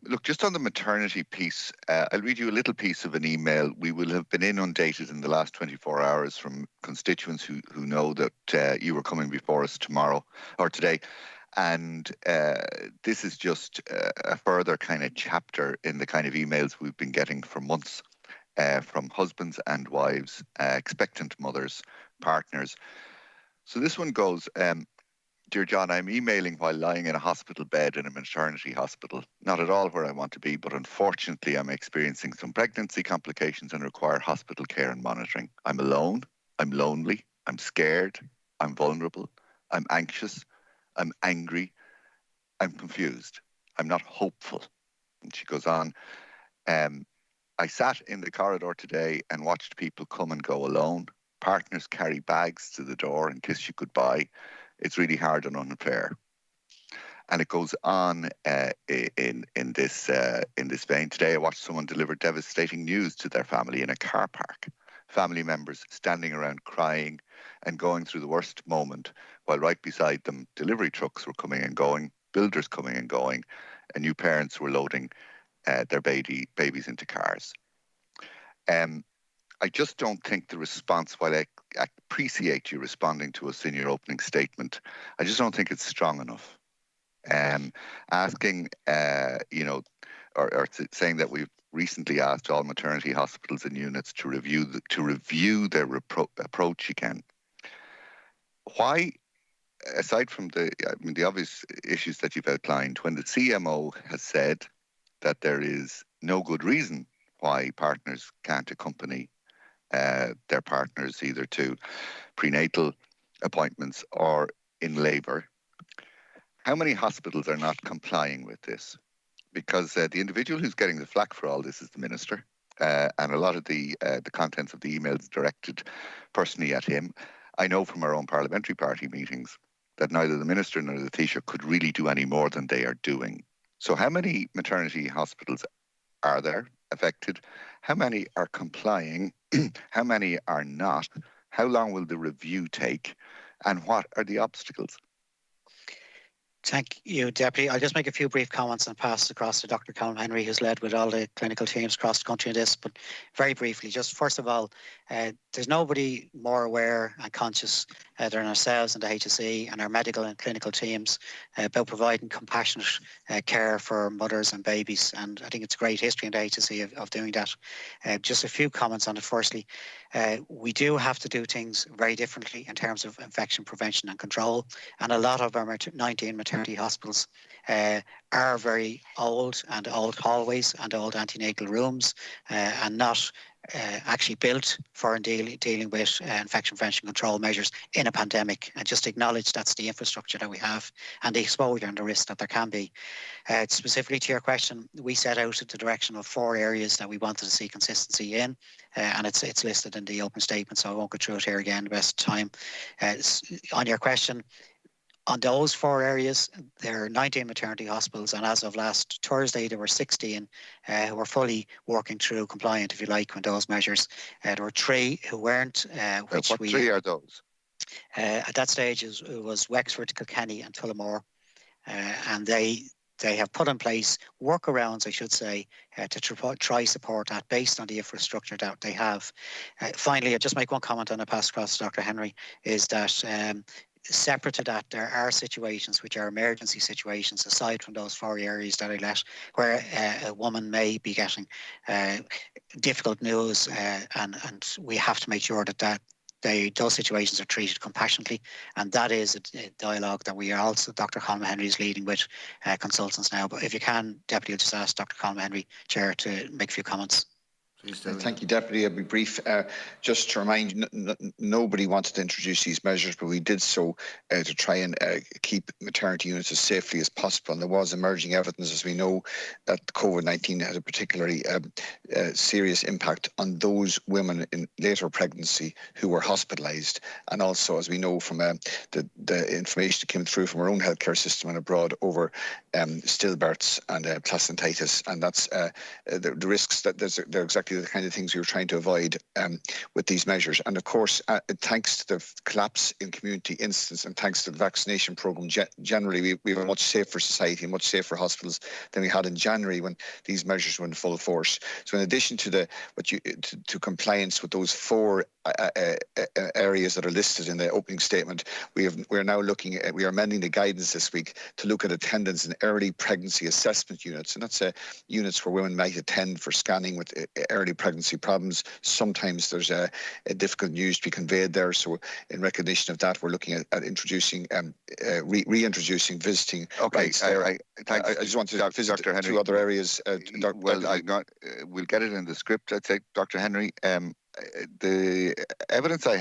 Look, just on the maternity piece, I'll read you a little piece of an email. We will have been inundated in the last 24 hours from constituents who know that you were coming before us tomorrow or today. And this is just a further kind of chapter in the kind of emails we've been getting for months from husbands and wives, expectant mothers, partners. So this one goes, Dear John, I'm emailing while lying in a hospital bed in a maternity hospital. Not at all where I want to be, but unfortunately I'm experiencing some pregnancy complications and require hospital care and monitoring. I'm alone, I'm lonely, I'm scared, I'm vulnerable, I'm anxious, I'm angry, I'm confused, I'm not hopeful. And she goes on, I sat in the corridor today and watched people come and go alone. Partners carry bags to the door and kiss you goodbye. It's really hard and unfair. And it goes on in this vein. Today, I watched someone deliver devastating news to their family in a car park. Family members standing around crying and going through the worst moment, while right beside them, delivery trucks were coming and going, builders coming and going, and new parents were loading their babies into cars. I just don't think the response, while I appreciate you responding to us in your opening statement, I just don't think it's strong enough. Asking, or saying that we've recently asked all maternity hospitals and units to review their approach again. Why, aside from the obvious issues that you've outlined, when the CMO has said that there is no good reason why partners can't accompany their partners either to prenatal appointments or in labour, how many hospitals are not complying with this? Because the individual who's getting the flak for all this is the minister, and a lot of the contents of the emails directed personally at him. I know from our own parliamentary party meetings that neither the minister nor the Taoiseach could really do any more than they are doing. So how many maternity hospitals are there affected? How many are complying? How many are not? How long will the review take? And what are the obstacles? Thank you, Deputy. I'll just make a few brief comments and pass across to Dr. Colin Henry, who's led with all the clinical teams across the country in this. But very briefly, just first of all, there's nobody more aware and conscious than ourselves and the HSE and our medical and clinical teams about providing compassionate care for mothers and babies. And I think it's a great history in the HSE of doing that. Just a few comments on it. Firstly, we do have to do things very differently in terms of infection prevention and control. And a lot of our 19 maternity hospitals are very old and old hallways and old antenatal rooms and not actually built for dealing with infection prevention control measures in a pandemic, and just acknowledge that's the infrastructure that we have and the exposure and the risk that there can be. Specifically to your question, we set out the direction of 4 areas that we wanted to see consistency in, and it's listed in the open statement, so I won't go through it here again the rest of the time. On your question, on those 4 areas, there are 19 maternity hospitals, and as of last Thursday, there were 16 who were fully working through compliant, if you like, with those measures. There were 3 who weren't. What 3 are those? At that stage, it was Wexford, Kilkenny and Tullamore, and they have put in place workarounds, I should say, to try support that based on the infrastructure that they have. Finally, I'll just make one comment on a pass across to Dr. Henry, is that separate to that, there are situations which are emergency situations aside from those 4 areas that I let, where a woman may be getting difficult news, and we have to make sure that those situations are treated compassionately, and that is a dialogue that we are also, Dr. Colin Henry is leading with consultants now. But if you can, Deputy, I'll just ask Dr. Colin Henry, Chair, to make a few comments. Thank you, Deputy. I'll be brief. Just to remind you, nobody wanted to introduce these measures, but we did so to try and keep maternity units as safely as possible. And there was emerging evidence, as we know, that COVID-19 had a particularly serious impact on those women in later pregnancy who were hospitalised. And also, as we know from the information that came through from our own healthcare system and abroad over stillbirths and placentitis, and that's the risks that they're exactly exactly the kind of things we were trying to avoid with these measures. And of course, thanks to the collapse in community incidence and thanks to the vaccination programme, generally we have a much safer society and much safer hospitals than we had in January when these measures were in full force. So in addition to to compliance with those 4 areas that are listed in the opening statement, we are now looking at, we are amending the guidance this week to look at attendance in early pregnancy assessment units, and that's units where women might attend for scanning with early pregnancy problems. Sometimes there's a difficult news to be conveyed there, so in recognition of that, we're looking at introducing reintroducing visiting rights there. I just want to visit Dr. Henry, 2 other areas. We'll get it in the script. I'd say, Dr. Henry, the evidence I